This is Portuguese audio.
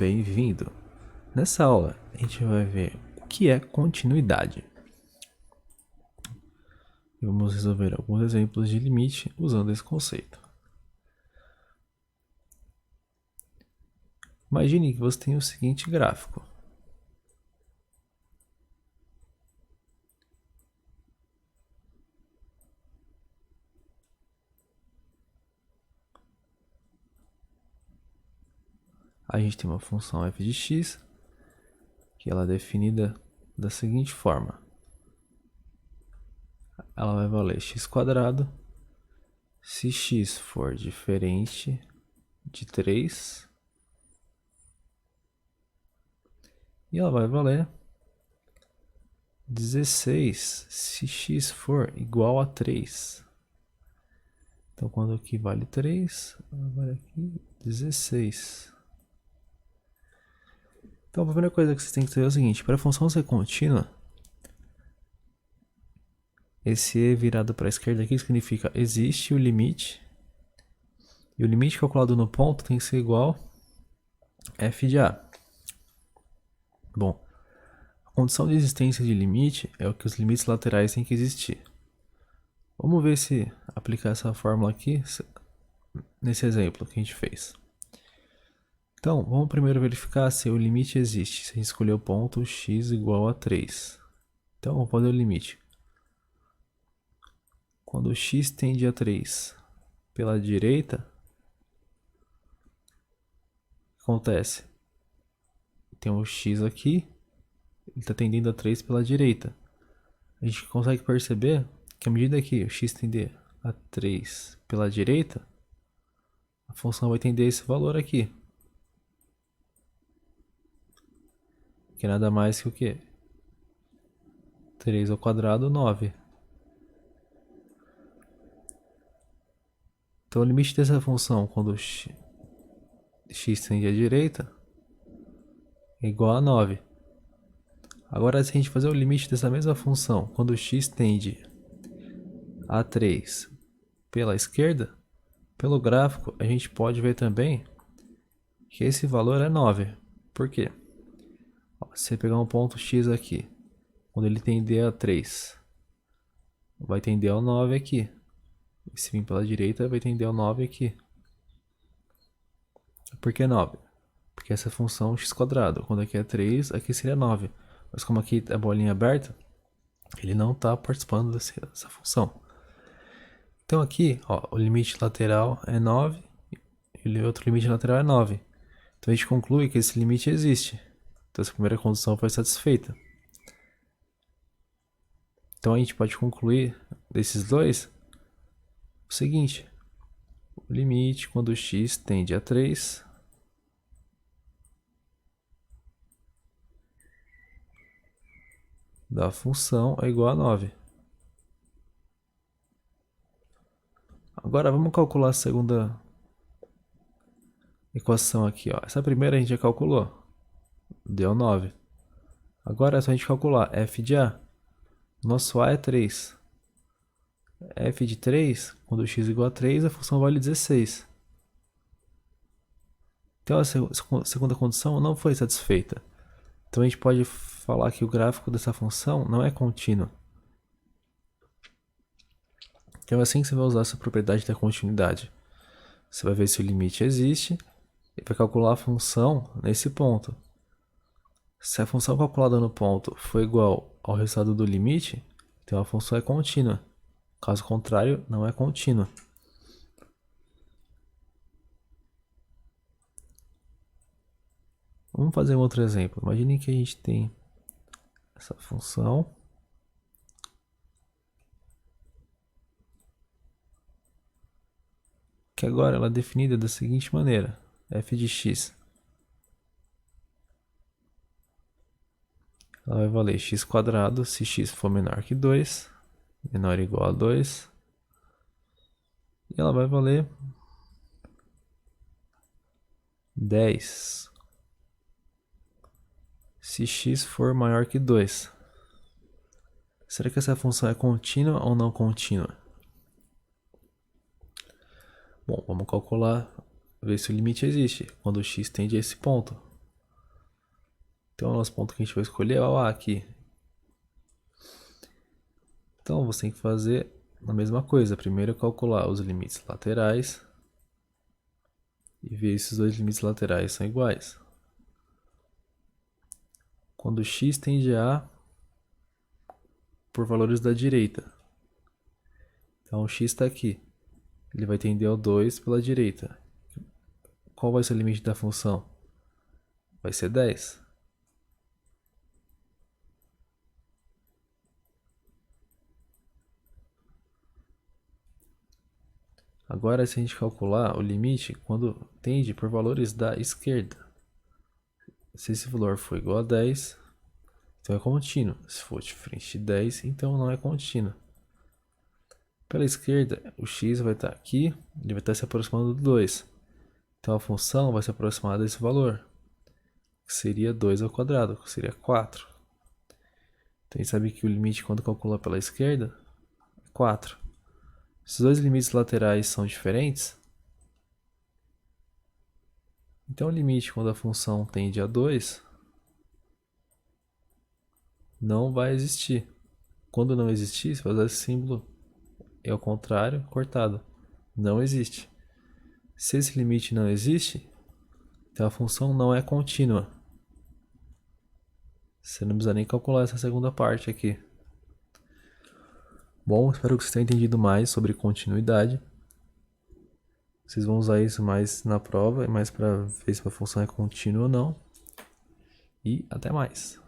Bem-vindo! Nessa aula, a gente vai ver o que é continuidade. E vamos resolver alguns exemplos de limite usando esse conceito. Imagine que você tem o seguinte gráfico. A gente tem uma função f de x, que ela é definida da seguinte forma. Ela vai valer x² se x for diferente de 3. E ela vai valer 16 se x for igual a 3. Então, quando aqui vale 3, vale aqui 16. Então, a primeira coisa que você tem que saber é o seguinte: para a função ser contínua, esse e virado para a esquerda aqui significa existe o limite, e o limite calculado no ponto tem que ser igual a f de a. Bom, a condição de existência de limite é o que os limites laterais têm que existir. Vamos ver se aplicar essa fórmula aqui nesse exemplo que a gente fez. Então, vamos primeiro verificar se o limite existe, se a gente escolher o ponto x igual a 3. Então, vamos fazer o limite. Quando x tende a 3 pela direita, o que acontece? Tem um x aqui, ele está tendendo a 3 pela direita. A gente consegue perceber que à medida que o x tender a 3 pela direita, a função vai tender a esse valor aqui. Que é nada mais que o quê? 3 ao quadrado, 9. Então o limite dessa função quando x tende à direita é igual a 9. Agora, se a gente fazer o limite dessa mesma função quando x tende a 3 pela esquerda, pelo gráfico a gente pode ver também que esse valor é 9. Por quê? Se você pegar um ponto x aqui, quando ele tender a 3, vai tender ao 9 aqui. E se vir pela direita, vai tender ao 9 aqui. Por que 9? Porque essa função x², quando aqui é 3, aqui seria 9. Mas como aqui é a bolinha aberta, ele não está participando dessa função. Então aqui, ó, o limite lateral é 9 e o outro limite lateral é 9. Então a gente conclui que esse limite existe. Então essa primeira condição foi satisfeita. Então a gente pode concluir desses dois o seguinte: o limite quando x tende a 3 da função é igual a 9. Agora vamos calcular a segunda equação aqui, ó. Essa primeira a gente já calculou, deu 9. Agora é só a gente calcular f de a. Nosso a é 3. F de 3, quando x é igual a 3, a função vale 16. Então a segunda condição não foi satisfeita. Então a gente pode falar que o gráfico dessa função não é contínuo. Então é assim que você vai usar essa propriedade da continuidade. Você vai ver se o limite existe e vai calcular a função nesse ponto. Se a função calculada no ponto for igual ao resultado do limite, então a função é contínua. Caso contrário, não é contínua. Vamos fazer um outro exemplo. Imagine que a gente tem essa função que agora ela é definida da seguinte maneira: f de x ela vai valer x² se x for menor que 2, menor ou igual a 2, e ela vai valer 10 se x for maior que 2. Será que essa função é contínua ou não contínua? Bom, vamos calcular, ver se o limite existe, quando x tende a esse ponto. Então o nosso ponto que a gente vai escolher é o A aqui. Então você tem que fazer a mesma coisa. Primeiro calcular os limites laterais e ver se os dois limites laterais são iguais. Quando x tende a por valores da direita. Então o x está aqui. Ele vai tender ao 2 pela direita. Qual vai ser o limite da função? Vai ser 10. Agora, se a gente calcular o limite quando tende por valores da esquerda. Se esse valor for igual a 10, então é contínuo. Se for diferente de 10, então não é contínuo. Pela esquerda, o x vai estar aqui, ele vai estar se aproximando do 2. Então a função vai se aproximar desse valor, que seria 2 ao quadrado, que seria 4. Então a gente sabe que o limite quando calcula pela esquerda é 4. Se os dois limites laterais são diferentes, então o limite quando a função tende a 2 não vai existir. Quando não existir, você vai usar esse símbolo, é o contrário, cortado. Não existe. Se esse limite não existe, então a função não é contínua. Você não precisa nem calcular essa segunda parte aqui. Bom, espero que vocês tenham entendido mais sobre continuidade. Vocês vão usar isso mais na prova, mais para ver se a função é contínua ou não. E até mais.